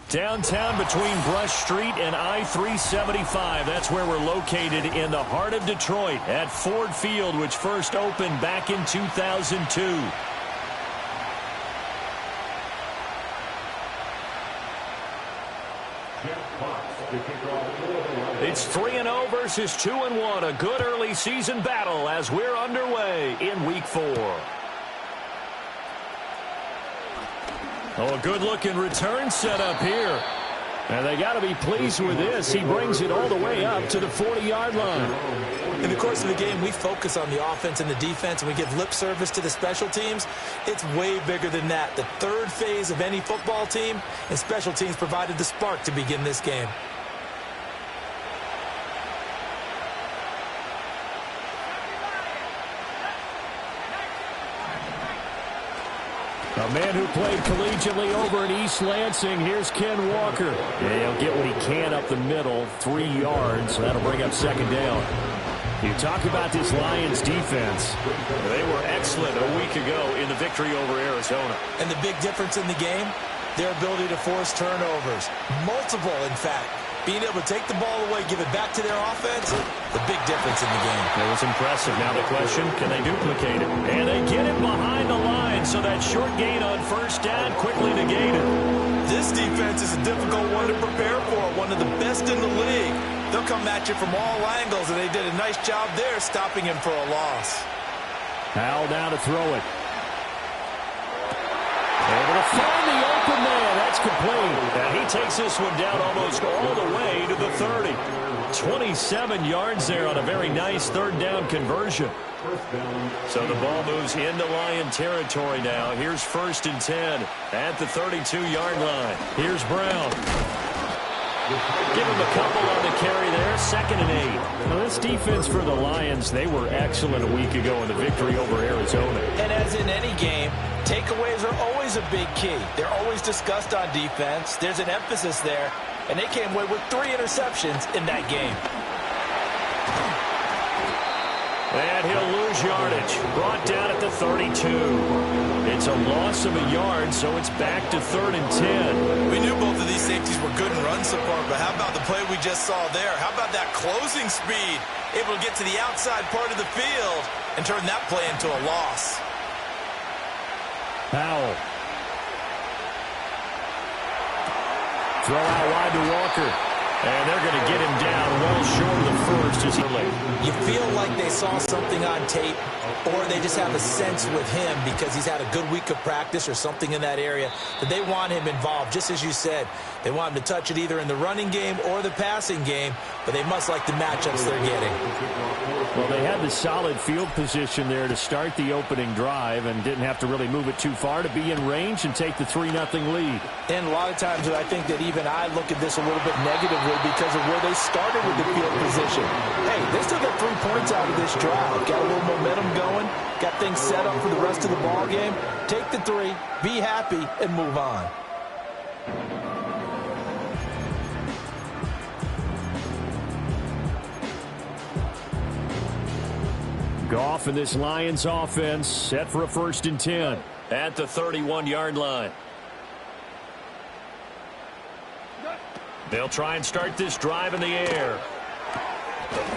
Downtown between Brush Street and I-375. That's where we're located in the heart of Detroit at Ford Field, which first opened back in 2002. It's 3-0 versus 2-1. A good early season battle as we're underway in Week 4. Oh, a good-looking return set up here. And they got to be pleased with this. He brings it all the way up to the 40-yard line. In the course of the game, we focus on the offense and the defense, and we give lip service to the special teams. It's way bigger than that. The third phase of any football team, and special teams provided the spark to begin this game. A man who played collegiately over in East Lansing. Here's Ken Walker. Yeah, he'll get what he can up the middle, 3 yards. That'll bring up second down. You talk about this Lions defense. They were excellent a week ago in the victory over Arizona. And the big difference in the game, their ability to force turnovers. Multiple, in fact. Being able to take the ball away, give it back to their offense, the big difference in the game. It was impressive. Now the question, can they duplicate it? And they get it behind the line, so that short gain on first down quickly negated. This defense is a difficult one to prepare for, one of the best in the league. They'll come at you from all angles, and they did a nice job there stopping him for a loss. Howell down to throw it. Able to find the open man. That's complete. And he takes this one down almost all the way to the 30. 27 yards there on a very nice third down conversion. So the ball moves into Lion territory now. Here's 1st and 10 at the 32-yard line. Here's Brown. Give him a couple on the carry there. 2nd and 8. Well, this defense for the Lions, they were excellent a week ago in the victory over Arizona. And as in any game, takeaways are always a big key. They're always discussed on defense. There's an emphasis there. And they came away with 3 interceptions in that game. And he'll lose yardage. Brought down at the 32. It's a loss of a yard, so it's back to 3rd and 10. We knew both of these safeties were good in run support, but how about the play we just saw there? How about that closing speed? Able to get to the outside part of the field and turn that play into a loss. Howell. Throw out wide to Walker. And they're going to get him down well short of the first as he late. You feel like they saw something on tape, or they just have a sense with him because he's had a good week of practice or something in that area that they want him involved. Just as you said, they want him to touch it either in the running game or the passing game, but they must like the matchups they're getting. Well, they had the solid field position there to start the opening drive and didn't have to really move it too far to be in range and take the 3-0 lead. And a lot of times I think that even I look at this a little bit negatively because of where they started with the field position. Hey, they still got 3 points out of this drive. Got a little momentum going. Got things set up for the rest of the ball game. Take the 3, be happy, and move on. Goff and this Lions offense set for a 1st and 10 at the 31-yard line. They'll try and start this drive in the air.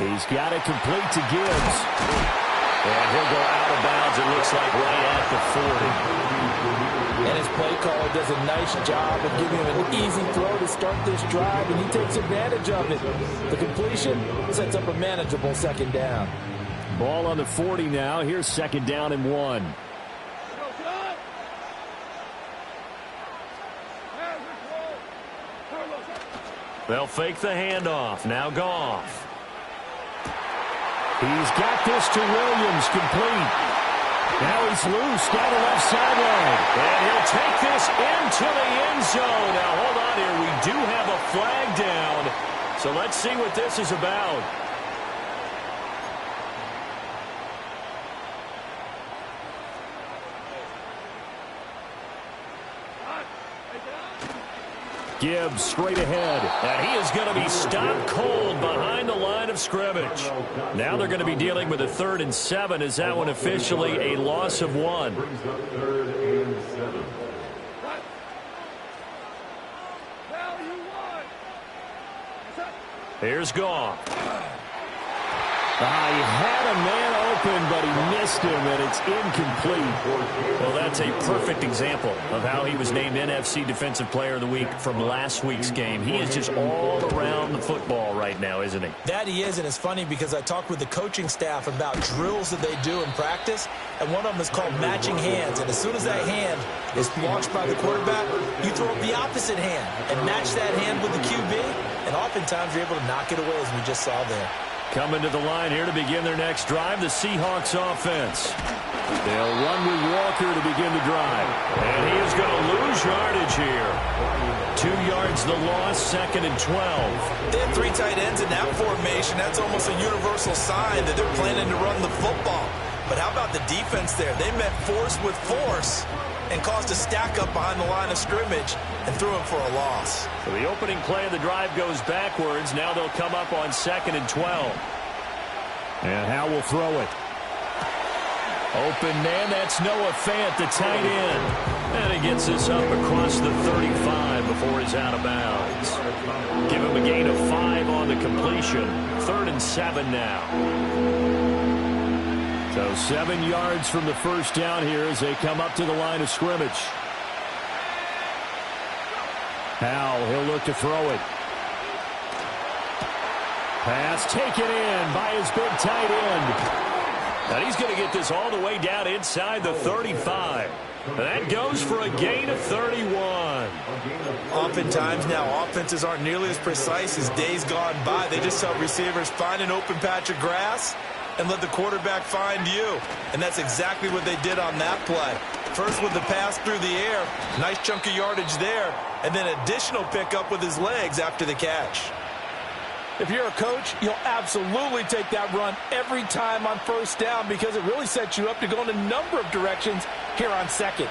He's got it complete to Gibbs. And he'll go out of bounds, it looks like, right at the 40. And his play caller does a nice job of giving him an easy throw to start this drive, and he takes advantage of it. The completion sets up a manageable 2nd down. Ball on the 40 now. Here's 2nd down and 1. They'll fake the handoff. Now Goff. He's got this to Williams, complete. Now he's loose down the left sideline. And he'll take this into the end zone. Now hold on here. We do have a flag down. So let's see what this is about. Gibbs straight ahead, and he is going to be stopped cold behind the line of scrimmage. Now they're going to be dealing with a 3rd and 7. Is that one officially a loss of 1? Here's Goff. He had a man open, but he missed him, and it's incomplete. Well, that's a perfect example of how he was named NFC Defensive Player of the Week from last week's game. He is just all around the football right now, isn't he? That he is, and it's funny because I talked with the coaching staff about drills that they do in practice, and one of them is called matching hands. And as soon as that hand is launched by the quarterback, you throw up the opposite hand and match that hand with the QB, and oftentimes you're able to knock it away, as we just saw there. Coming to the line here to begin their next drive, the Seahawks offense. They'll run with Walker to begin the drive. And he is going to lose yardage here. 2 yards the loss, 2nd and 12. They have 3 tight ends in that formation. That's almost a universal sign that they're planning to run the football. But how about the defense there? They met force with force and caused a stack up behind the line of scrimmage and threw him for a loss. So the opening play of the drive goes backwards. Now they'll come up on 2nd and 12. And Howe will throw it. Open man, that's Noah Fant, the tight end. And he gets this up across the 35 before he's out of bounds. Give him a gain of 5 on the completion. 3rd and 7 now. So 7 yards from the first down here as they come up to the line of scrimmage. Howe, he'll look to throw it. Pass taken in by his big tight end. And he's going to get this all the way down inside the 35. And that goes for a gain of 31. Oftentimes now, offenses aren't nearly as precise as days gone by. They just help receivers find an open patch of grass and let the quarterback find you. And that's exactly what they did on that play. First with the pass through the air, nice chunk of yardage there, and then additional pickup with his legs after the catch. If you're a coach, you'll absolutely take that run every time on first down because it really sets you up to go in a number of directions here on 2nd.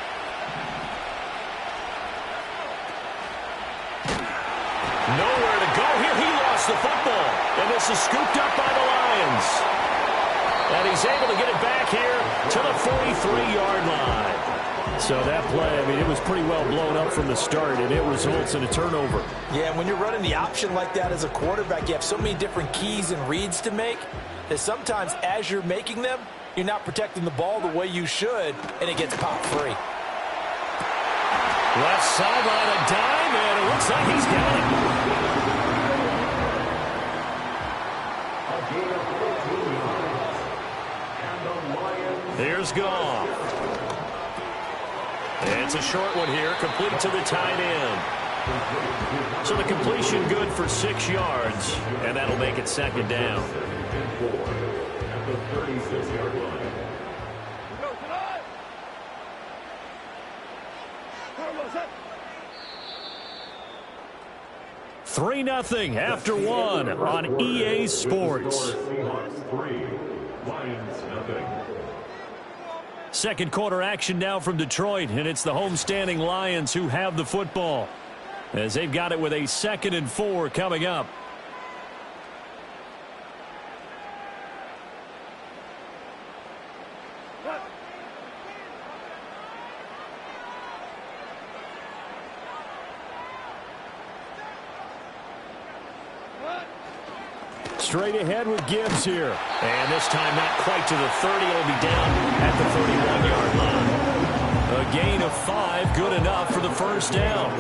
Nowhere to go here. He lost the football. And this is scooped up by the Lions. And he's able to get it back here to the 43-yard line. So that play, I mean, it was pretty well blown up from the start, and it results in a turnover. Yeah, when you're running the option like that as a quarterback, you have so many different keys and reads to make that sometimes as you're making them, you're not protecting the ball the way you should, and it gets popped free. Left sideline, a dime, and it looks like he's got it. Here's Goff. It's a short one here, complete to the tight end. So the completion good for 6 yards, and that'll make it 2nd down. At the 36-yard line. 3-0 after 1 on EA Sports. Second quarter action now from Detroit, and it's the homestanding Lions who have the football as they've got it with a 2nd and 4 coming up. Straight ahead with Gibbs here. And this time not quite to the 30. It'll be down at the 31-yard line. A gain of 5, good enough for the first down.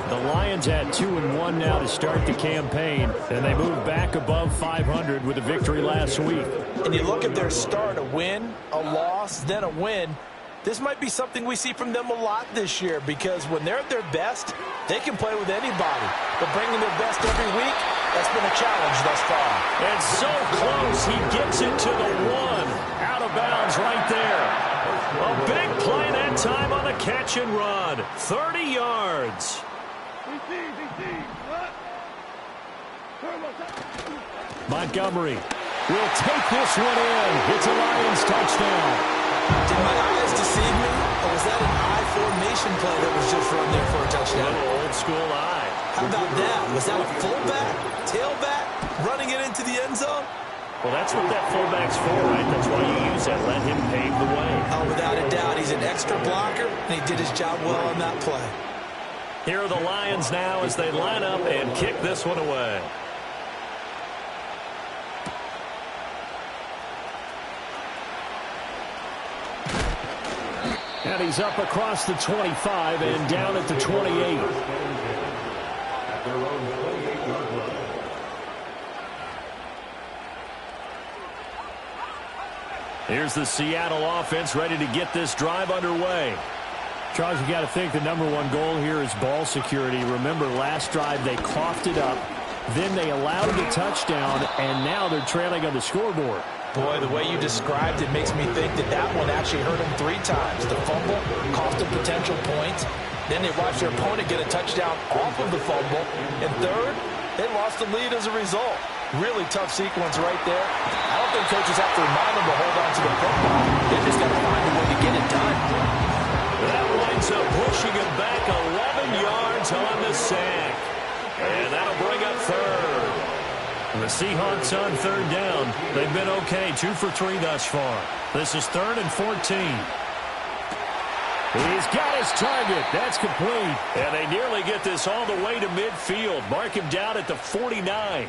The Lions had 2-1 now to start the campaign, and they moved back above 500 with a victory last week. And you look at their start, a win, a loss, then a win. This might be something we see from them a lot this year because when they're at their best, they can play with anybody. But bringing their best every week, that's been a challenge thus far. And so close, he gets it to the 1. Out of bounds right there. A big play that time on the catch and run. 30 yards. Montgomery will take this one in. It's a Lions touchdown. Did my eyes deceive me, or was that an I formation play that was just run there for a touchdown? A little old school eye. How about that? Was that a fullback, tailback, running it into the end zone? Well, that's what that fullback's for, right? That's why you use that. Let him pave the way. Oh, without a doubt. He's an extra blocker, and he did his job well on that play. Here are the Lions now as they line up and kick this one away. And he's up across the 25 and down at the 28. Here's the Seattle offense ready to get this drive underway. Charles, you got to think the #1 goal here is ball security. Remember, last drive they coughed it up, then they allowed the touchdown, and now they're trailing on the scoreboard. Boy, the way you described it makes me think that that one actually hurt them 3 times. The fumble cost a potential point. Then they watched their opponent get a touchdown off of the fumble. And third, they lost the lead as a result. Really tough sequence right there. I don't think coaches have to remind them to hold on to the football. They just got to find a way to get it done. That winds up pushing him back 11 yards on the sack. And that'll bring up third. The Seahawks on third down. They've been okay, 2 for 3 thus far. This is 3rd and 14. He's got his target. That's complete. And they nearly get this all the way to midfield. Mark him down at the 49.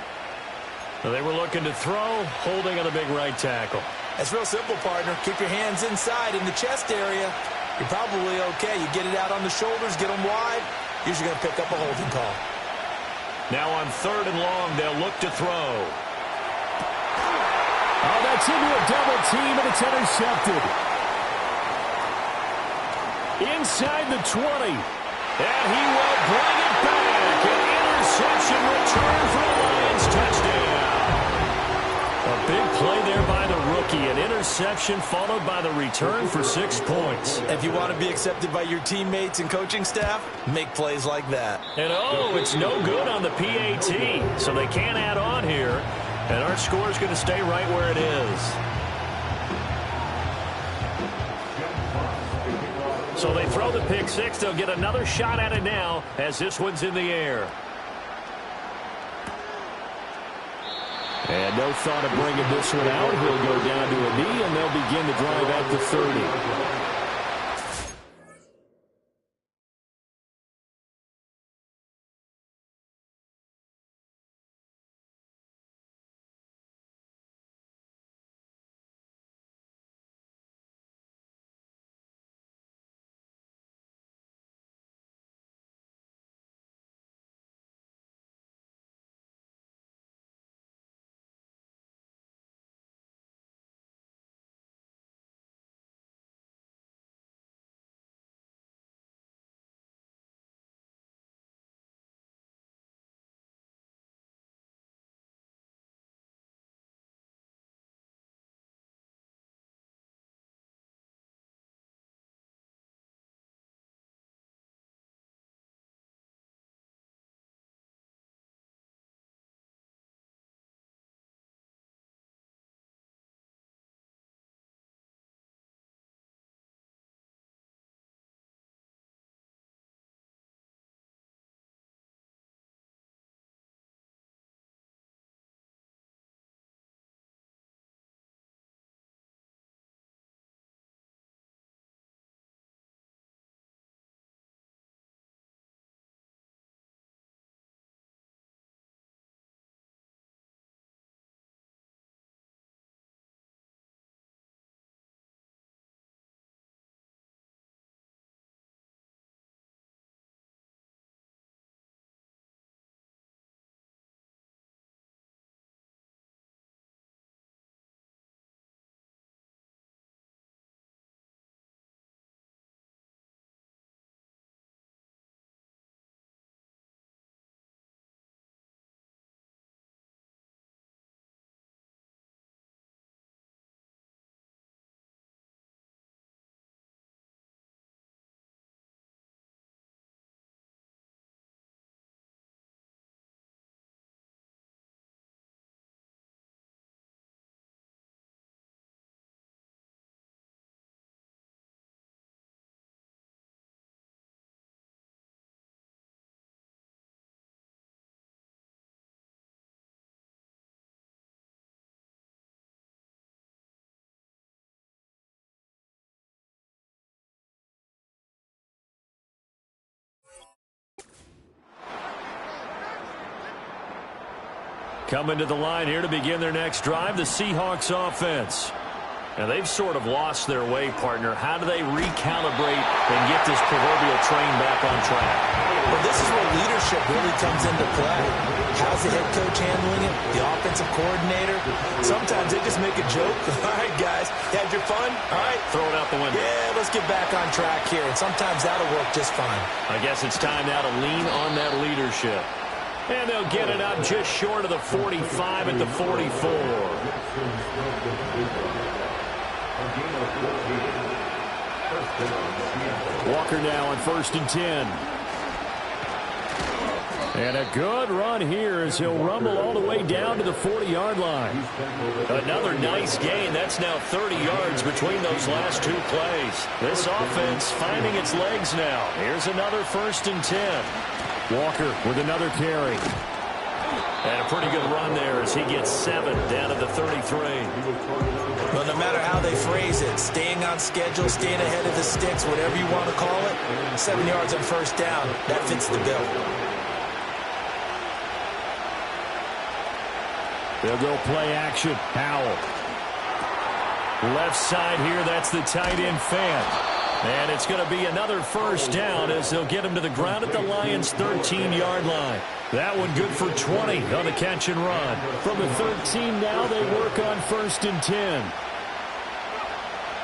They were looking to throw, holding on the big right tackle. That's real simple, partner. Keep your hands inside in the chest area. You're probably okay. You get it out on the shoulders, get them wide. Usually going to pick up a holding call. Now on 3rd and long, they'll look to throw. Oh, that's into a double team, and it's intercepted. Inside the 20. And he will bring it back. An interception return for the Lions touchdown. A big play there by the rookie. An interception followed by the return for 6 points. If you want to be accepted by your teammates and coaching staff, make plays like that. And oh, it's no good on the PAT. So they can't add on here. And our score is going to stay right where it is. So they throw the pick 6. They'll get another shot at it now as this one's in the air. And no thought of bringing this one out. He'll go down to a knee, and they'll begin the drive at the 30. Coming to the line here to begin their next drive, the Seahawks offense. Now, they've sort of lost their way, partner. How do they recalibrate and get this proverbial train back on track? Well, this is where leadership really comes into play. How's the head coach handling it? The offensive coordinator? Sometimes they just make a joke. All right, guys, you had your fun? All right. Throw it out the window. Yeah, let's get back on track here. And sometimes that'll work just fine. I guess it's time now to lean on that leadership. And they'll get it up just short of the 45 at the 44. Walker now on 1st and 10. And a good run here as he'll rumble all the way down to the 40-yard line. Another nice gain. That's now 30 yards between those last two plays. This offense finding its legs now. Here's another 1st and 10. Walker with another carry. And a pretty good run there as he gets 7 down to the 33. Well, no matter how they phrase it, staying on schedule, staying ahead of the sticks, whatever you want to call it, 7 yards on 1st down, that fits the bill. They'll go play action. Howell. Left side here, that's the tight end Fant. And it's going to be another 1st down as they'll get him to the ground at the Lions' 13-yard line. That one good for 20 on the catch and run. From the 13 now, they work on 1st and 10.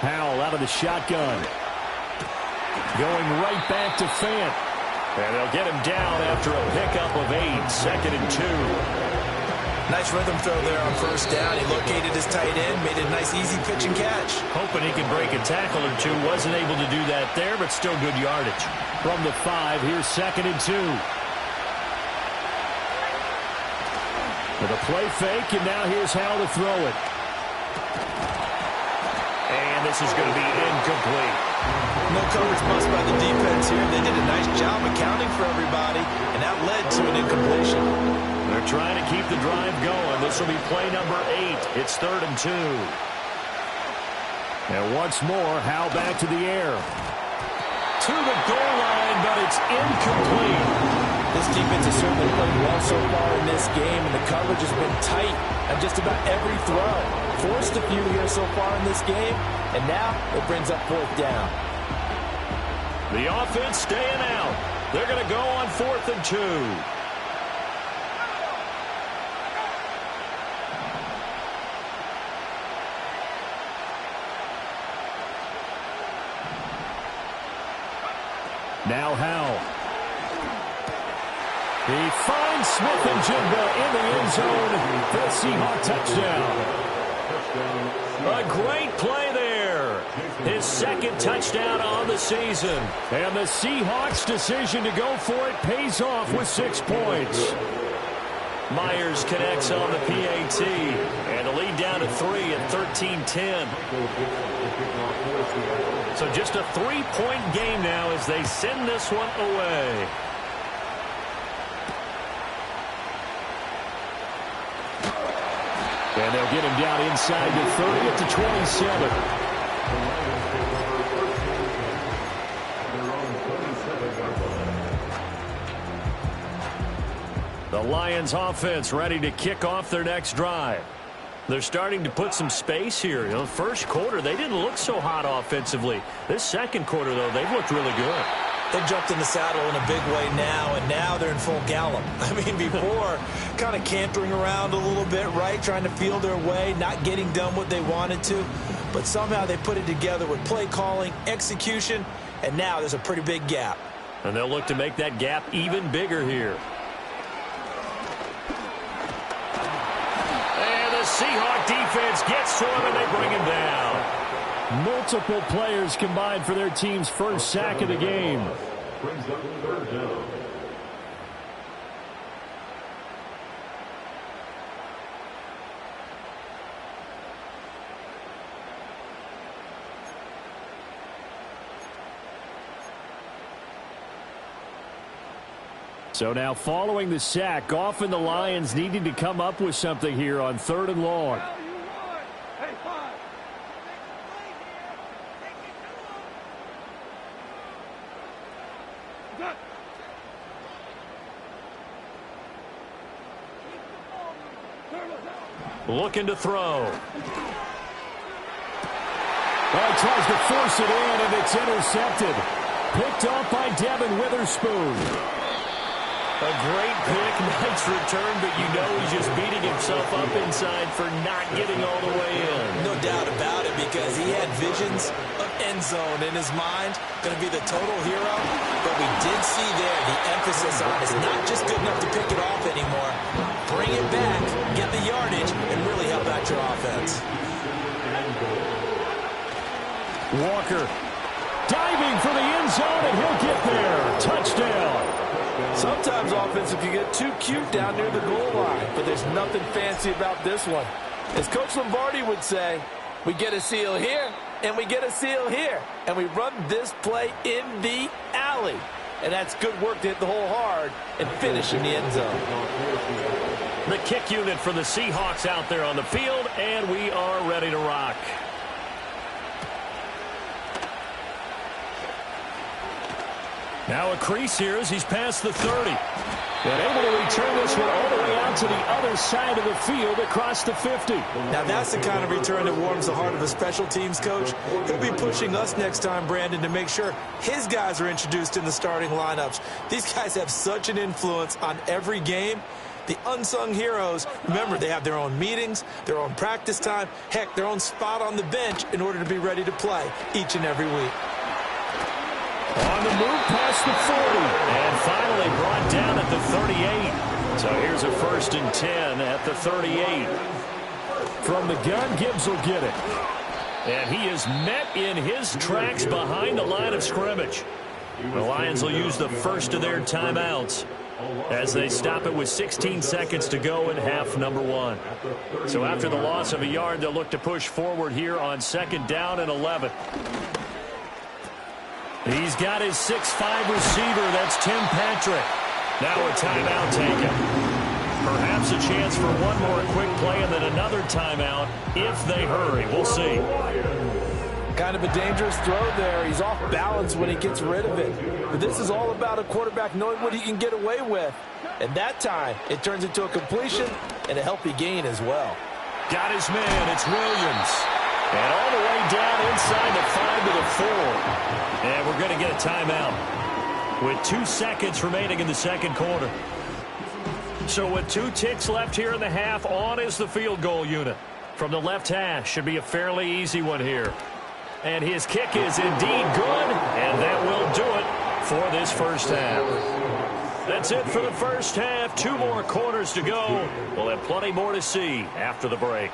Howell out of the shotgun. Going right back to Fant. And they'll get him down after a pickup of 8, 2nd and 2. Nice rhythm throw there on 1st down. He located his tight end, made a nice easy pitch and catch. Hoping he could break a tackle or two. Wasn't able to do that there, but still good yardage. From the 5, here's 2nd and 2. With a play fake, and now here's how to throw it. And this is going to be incomplete. No coverage bust by the defense here. They did a nice job accounting for everybody, and that led to an incompletion. They're trying to keep the drive going. This will be play number 8. It's 3rd and 2. And once more, Howell back to the air. To the goal line, but it's incomplete. This defense has certainly played well so far in this game, and the coverage has been tight on just about every throw. Forced a few here so far in this game, and now it brings up 4th down. The offense staying out. They're going to go on 4th and 2. Now Howell. He finds Smith and Jigba in the end zone for a Seahawk touchdown. A great play there. His 2nd touchdown on the season. And the Seahawks' decision to go for it pays off with 6 points. Myers connects on the PAT. And a lead down to 3 at 13-10. So just a 3-point game now as they send this one away. And they'll get him down inside the 30 at the 27. The Lions offense ready to kick off their next drive. They're starting to put some space here. The first quarter, they didn't look so hot offensively. This second quarter, though, they've looked really good. They jumped in the saddle in a big way now, and now they're in full gallop. I mean, before, kind of cantering around a little bit, right, trying to feel their way, not getting done what they wanted to. But somehow they put it together with play calling, execution, and now there's a pretty big gap. And they'll look to make that gap even bigger here. Seahawk defense gets to him, and they bring him down. Multiple players combined for their team's first sack of the game. Brings up 3rd down. So now following the sack, often the Lions needing to come up with something here on 3rd and long. looking to throw. Well, he tries to force it in, and it's intercepted. Picked off by Devin Witherspoon. A great pick, nice return, but you know he's just beating himself up inside for not getting all the way in. No doubt about it, because he had visions of end zone in his mind. Going to be the total hero. But we did see there the emphasis on it's not just good enough to pick it off anymore. Bring it back, get the yardage, and really help out your offense. Walker diving for the end zone, and he'll get there. Touchdown. Sometimes offenses can get too cute down near the goal line, but there's nothing fancy about this one. As Coach Lombardi would say, we get a seal here, and we get a seal here, and we run this play in the alley. And that's good work to hit the hole hard and finish in the end zone. The kick unit for the Seahawks out there on the field, and we are ready to rock. Now a crease here as he's past the 30. And able to return this one all the way out to the other side of the field across the 50. Now that's the kind of return that warms the heart of a special teams coach. He'll be pushing us next time, Brandon, to make sure his guys are introduced in the starting lineups. These guys have such an influence on every game. The unsung heroes, remember, they have their own meetings, their own practice time, heck, their own spot on the bench in order to be ready to play each and every week. On the move past the 40. And finally brought down at the 38. So here's a 1st and 10 at the 38. From the gun, Gibbs will get it. And he is met in his tracks behind the line of scrimmage. The Lions will use the first of their timeouts as they stop it with 16 seconds to go in half number 1. So after the loss of a yard, they'll look to push forward here on 2nd down and 11. He's got his 6'5 receiver. That's Tim Patrick. Now a timeout taken. Perhaps a chance for one more quick play and then another timeout if they hurry. We'll see. Kind of a dangerous throw there. He's off balance when he gets rid of it. But this is all about a quarterback knowing what he can get away with. And that time, it turns into a completion and a healthy gain as well. Got his man. It's Williams. And all the way down inside the 5 to the 4. And we're going to get a timeout with 2 seconds remaining in the second quarter. So with 2 ticks left here in the half, on is the field goal unit. From the left hash, should be a fairly easy one here. And his kick is indeed good, and that will do it for this first half. That's it for the first half. 2 more quarters to go. We'll have plenty more to see after the break.